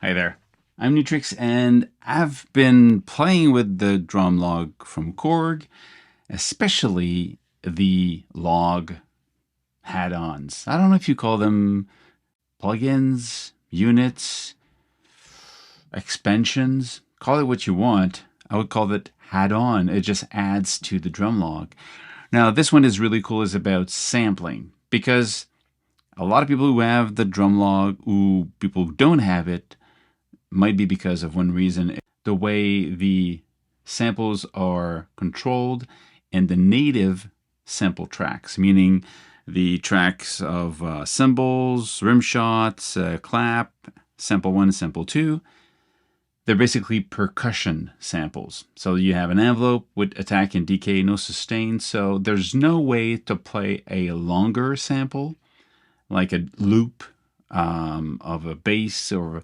Hi there, I'm Nu-Trix, and I've been playing with the DrumLog from Korg, especially the log add-ons. I don't know if you call them plugins, units, expansions, call it what you want. I would call it add-on. It just adds to the DrumLog. Now, this one is really cool, is about sampling, because a lot of people who have the DrumLog, people who don't have it, might be because of one reason: the way the samples are controlled and the native sample tracks, meaning the tracks of cymbals, rim shots, clap, sample 1, sample 2. They're basically percussion samples. So you have an envelope with attack and decay, no sustain. So there's no way to play a longer sample, like a loop of a bass or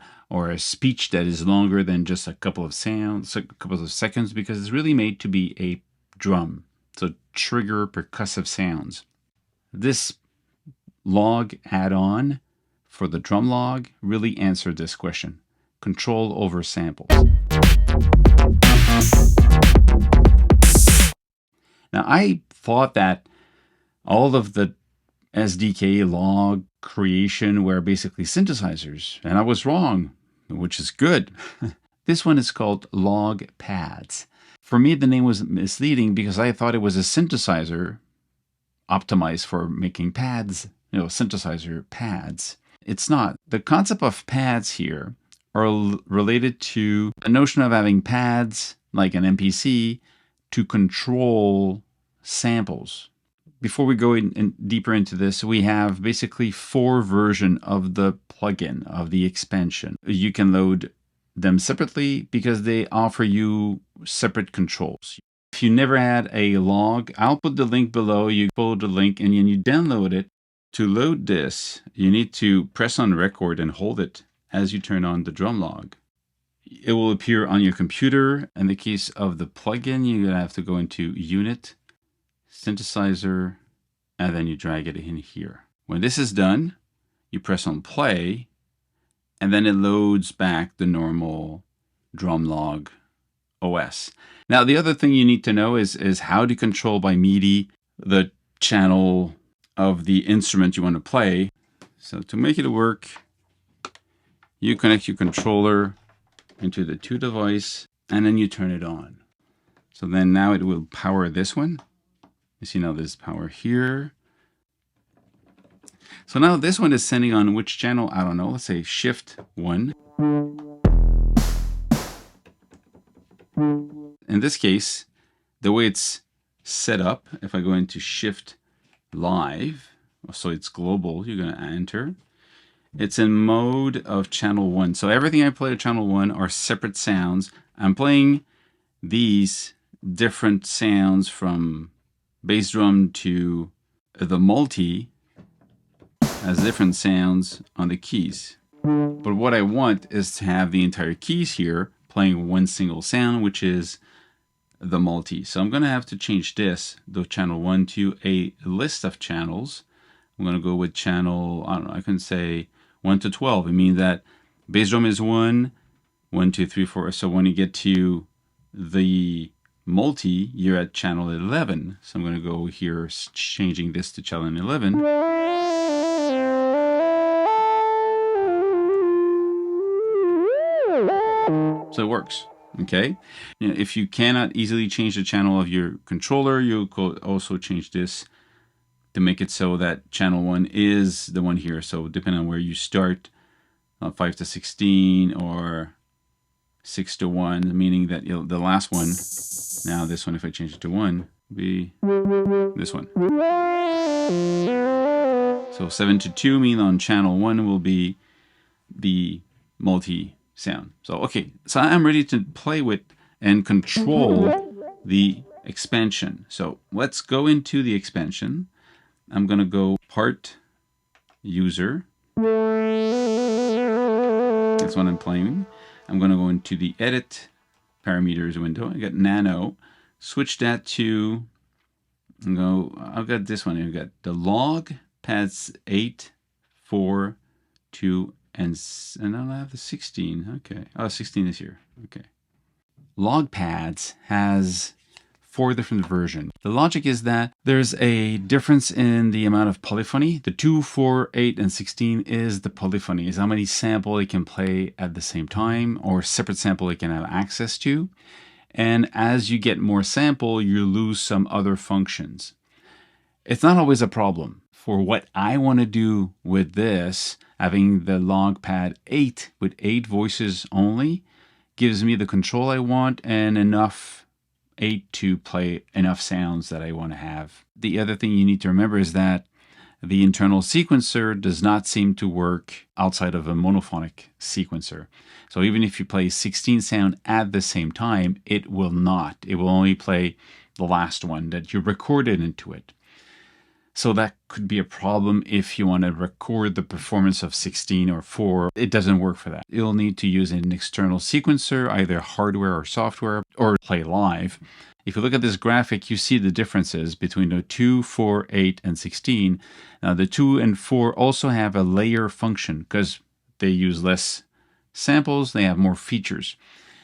a speech that is longer than just a couple of sounds, a couple of seconds, because it's really made to be a drum, so trigger percussive sounds. This log add-on for the DrumLog really answered this question: control over samples. Now, I thought that all of the SDK log creation were basically synthesizers, and I was wrong, which is good. This one is called LogPads. For me, the name was misleading because I thought it was a synthesizer optimized for making pads, synthesizer pads. It's not. The concept of pads here are related to the notion of having pads, like an MPC, to control samples. Before we go in deeper into this, we have basically 4 versions of the plugin, of the expansion. You can load them separately because they offer you separate controls. If you never had a log, I'll put the link below. You follow the link and then you download it. To load this, you need to press on record and hold it as you turn on the DrumLog. It will appear on your computer. In the case of the plugin, you're going to have to go into Unit, Synthesizer, and then you drag it in here. When this is done, you press on play, and then it loads back the normal DrumLog OS. Now, the other thing you need to know is how to control by MIDI the channel of the instrument you want to play. So to make it work, you connect your controller into the 2 device, and then you turn it on. So then now it will power this one. You see now there's power here. So now this one is sending on which channel? I don't know. Let's say shift 1. In this case, the way it's set up, if I go into shift live, so it's global, you're going to enter. It's in mode of channel 1. So everything I play at channel 1 are separate sounds. I'm playing these different sounds from bass drum to the multi as different sounds on the keys. But what I want is to have the entire keys here playing one single sound, which is the multi. So I'm going to have to change this, the channel 1, to a list of channels. I'm going to go with channel, I don't know, I can say 1 to 12. It means that bass drum is 1, 1, 2, 3, 4. So when you get to the multi, you're at channel 11. So I'm going to go here, changing this to channel 11. So it works. Okay. If you cannot easily change the channel of your controller, you could also change this to make it so that channel 1 is the one here. So depending on where you start, 5 to 16 or 6 to 1, meaning that the last one, now this one, if I change it to 1, be this one. So 7 to 2 mean on channel 1 will be the multi sound. So okay, so I'm ready to play with and control the expansion. So let's go into the expansion. I'm going to go part user. That's what I'm playing. I'm going to go into the edit parameters window. I got nano. Switch that to, I've got this one. I've got the log pads 8, 4, 2, and then I have the 16. Okay. Oh, 16 is here. Okay. LogPads has 4 different versions. The logic is that there's a difference in the amount of polyphony. The 2, 4, 8, and 16 is the polyphony, is how many samples it can play at the same time, or separate sample it can have access to. And as you get more sample, you lose some other functions. It's not always a problem. For what I want to do with this, having the LogPad 8 with 8 voices only gives me the control I want and enough 8 to play enough sounds that I want to have. The other thing you need to remember is that the internal sequencer does not seem to work outside of a monophonic sequencer. So even if you play 16 sound at the same time, it will not. It will only play the last one that you recorded into it. So that could be a problem if you want to record the performance of 16 or 4. It doesn't work for that. You'll need to use an external sequencer, either hardware or software, or play live. If you look at this graphic, you see the differences between the 2, 4, 8, and 16. Now the 2 and 4 also have a layer function because they use less samples, they have more features.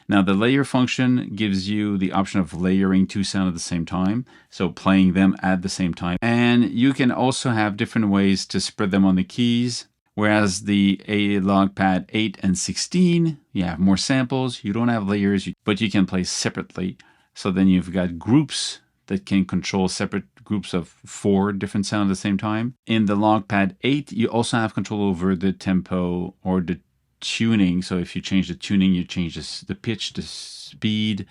Now the layer function gives you the option of layering 2 sounds at the same time, so playing them at the same time. And you can also have different ways to spread them on the keys. Whereas the LogPad 8 and 16, you have more samples, you don't have layers, but you can play separately. So then you've got groups that can control separate groups of 4 different sounds at the same time. In the LogPad 8, you also have control over the tempo or the tuning. So if you change the tuning, you change the pitch, the speed.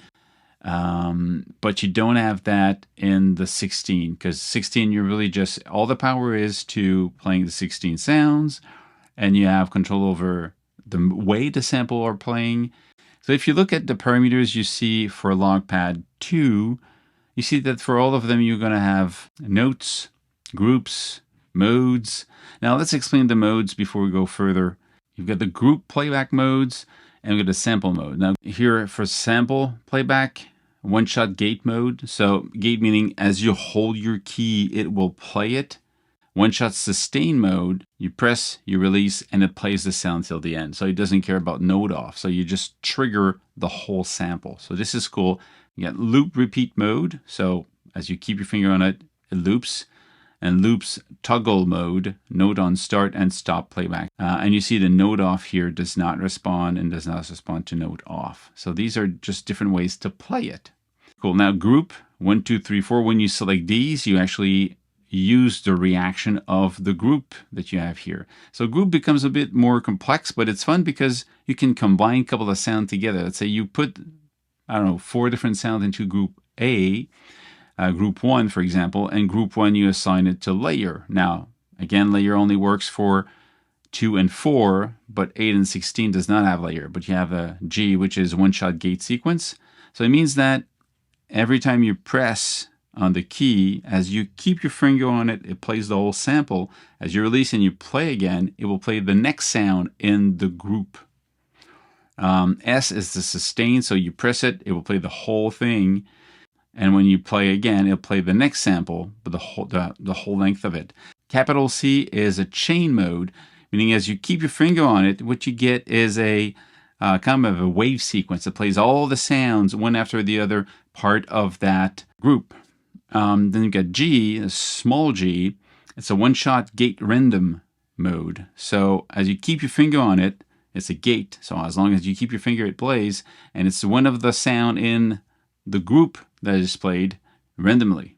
But you don't have that in the 16, because 16, you're really just, all the power is to playing the 16 sounds, and you have control over the way the sample are playing. So if you look at the parameters you see for LogPad 2, you see that for all of them, you're going to have notes, groups, modes. Now let's explain the modes before we go further. You've got the group playback modes, and we've got the sample mode. Now here for sample playback, one-shot gate mode. So gate meaning as you hold your key, it will play it. One-shot sustain mode, you press, you release, and it plays the sound till the end. So it doesn't care about note off. So you just trigger the whole sample. So this is cool. You got loop repeat mode. So as you keep your finger on it, it loops. And loops toggle mode, note on start and stop playback. And you see the note off here does not respond and does not respond to note off. So these are just different ways to play it. Cool. Now group 1, 2, 3, 4. When you select these, you actually use the reaction of the group that you have here. So group becomes a bit more complex, but it's fun because you can combine a couple of sounds together. Let's say you put, I don't know, 4 different sounds into group A. Group 1, for example, and group 1 you assign it to layer. Now, again, layer only works for 2 and 4, but 8 and 16 does not have layer, but you have a G, which is one-shot gate sequence. So it means that every time you press on the key, as you keep your finger on it, it plays the whole sample. As you release and you play again, it will play the next sound in the group. S is the sustain, so you press it, it will play the whole thing. And when you play again, it'll play the next sample, but the whole length of it. Capital C is a chain mode, meaning as you keep your finger on it, what you get is a kind of a wave sequence that plays all the sounds one after the other part of that group. Then you've got G, a small g. It's a one-shot gate random mode. So as you keep your finger on it, it's a gate. So as long as you keep your finger, it plays, and it's one of the sound in the group that is played randomly.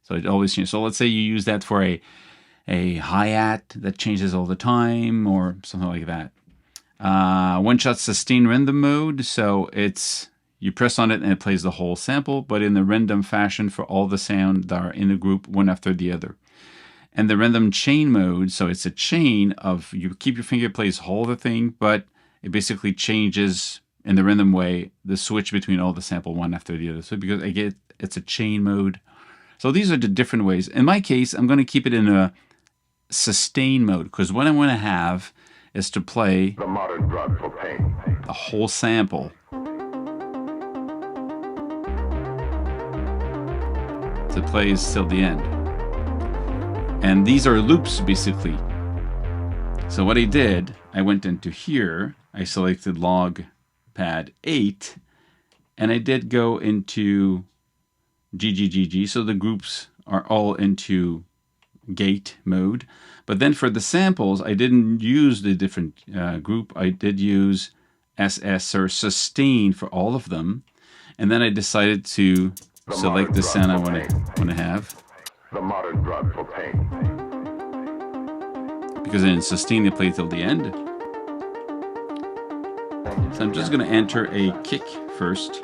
So it always changes. So let's say you use that for a hi-hat that changes all the time or something like that. One-shot sustain random mode. So it's, you press on it and it plays the whole sample, but in the random fashion for all the sound that are in a group, one after the other. And the random chain mode, so it's a chain of, you keep your finger, it plays all the thing, but it basically changes in the random way, the switch between all the sample one after the other. So because it's a chain mode. So these are the different ways. In my case, I'm going to keep it in a sustain mode, because what I want to have is to play the modern drug for pain. The whole sample. So it plays till the end. And these are loops, basically. So what I did, I went into here, I selected LogPad 8, and I did go into GGGG, so the groups are all into gate mode. But then for the samples, I didn't use the different group. I did use SS or sustain for all of them. And then I decided to select the sound I want to have. The modern drug for pain. Because in sustain, it plays till the end. So I'm just going to enter a kick first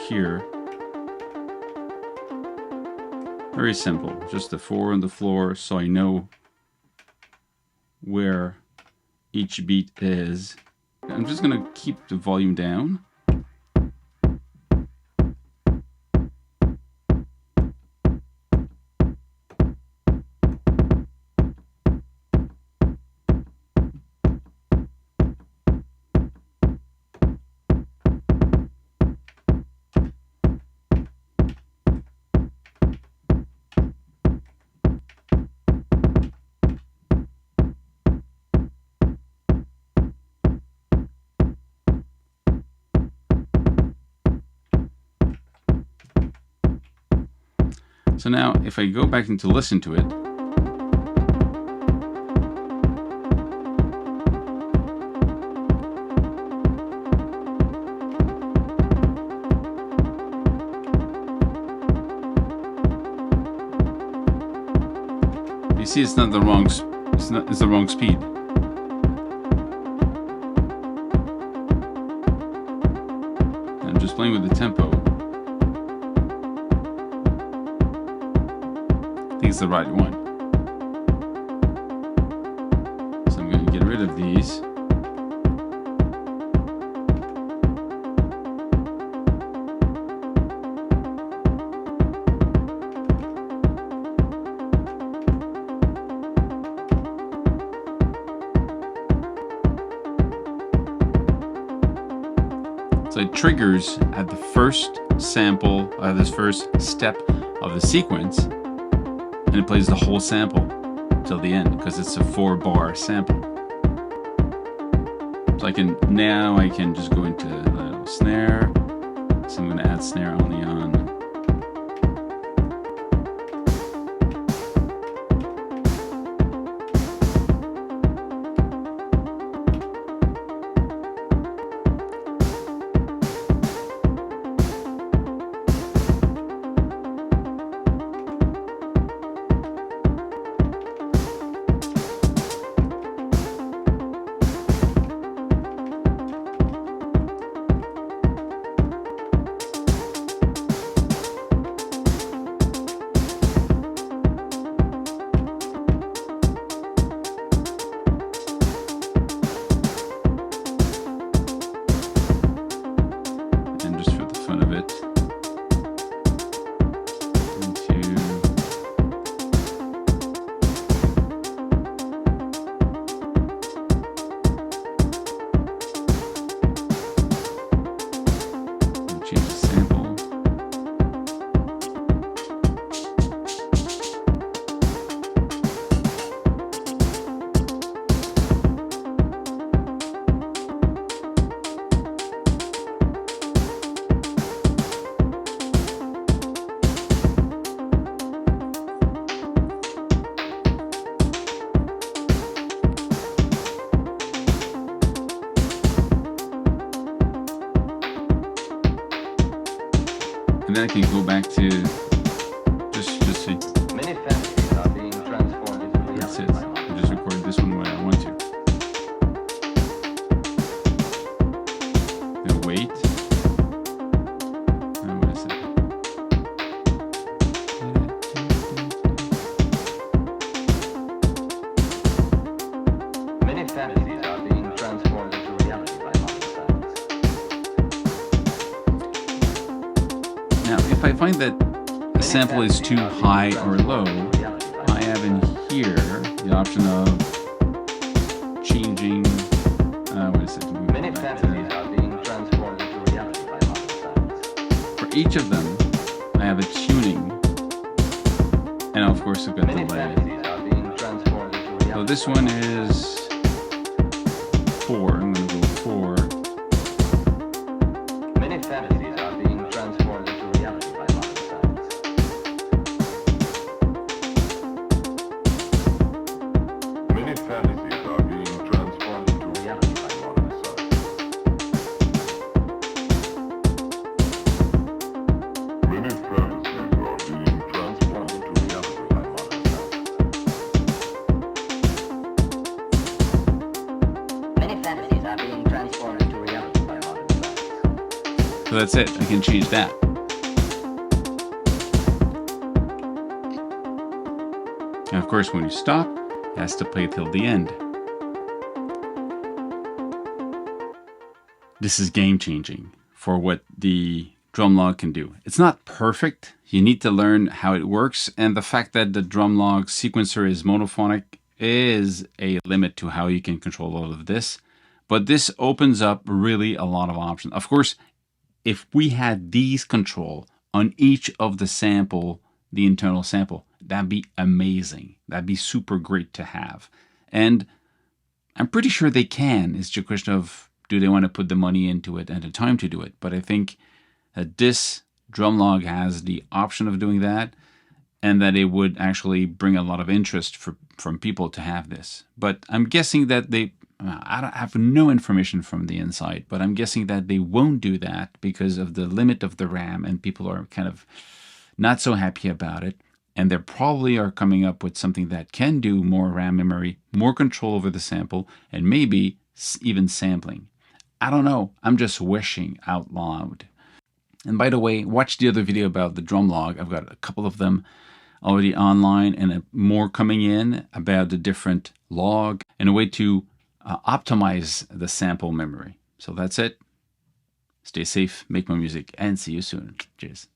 here. Very simple, just the 4 on the floor, so I know where each beat is. I'm just going to keep the volume down. So now, if I go back into listen to it, you see it's not the wrong, it's the wrong speed. I'm just playing with the tempo. It's the right one. So I'm going to get rid of these. So it triggers at the first sample, this first step of the sequence. And it plays the whole sample till the end because it's a 4-bar sample. So now I can just go into the snare. So I'm going to add snare only on. And then I can go back to just see. Many fantasies are being transformed into reality. That's it. I just recorded this one when I want to. Then wait. Wait a second. Many fantasies are being transformed into reality by modern science. Now, if I find that a sample is too high or low, I have in here the option of changing. Wait a second. Many fantasies are being transformed into reality by modern science. For each of them, I have a tuning, and of course I've got Many delay. fantasies are being transformed into reality. So this one is So that's it. I can change that. And of course, when you stop, it has to play till the end. This is game-changing for what the DrumLog can do. It's not perfect. You need to learn how it works, and the fact that the DrumLog sequencer is monophonic is a limit to how you can control all of this. But this opens up really a lot of options. Of course, if we had these control on each of the sample, the internal sample, that'd be amazing. That'd be super great to have. And I'm pretty sure they can. It's just a question of, do they want to put the money into it and the time to do it? But I think that this DrumLog has the option of doing that, and that it would actually bring a lot of interest from people to have this. But I'm guessing that I have no information from the inside, but I'm guessing that they won't do that because of the limit of the RAM, and people are kind of not so happy about it. And they probably are coming up with something that can do more RAM memory, more control over the sample, and maybe even sampling. I don't know. I'm just wishing out loud. And by the way, watch the other video about the DrumLog. I've got a couple of them already online, and more coming in about the different log and a way to optimize the sample memory. So that's it. Stay safe, make more music, and see you soon. Cheers.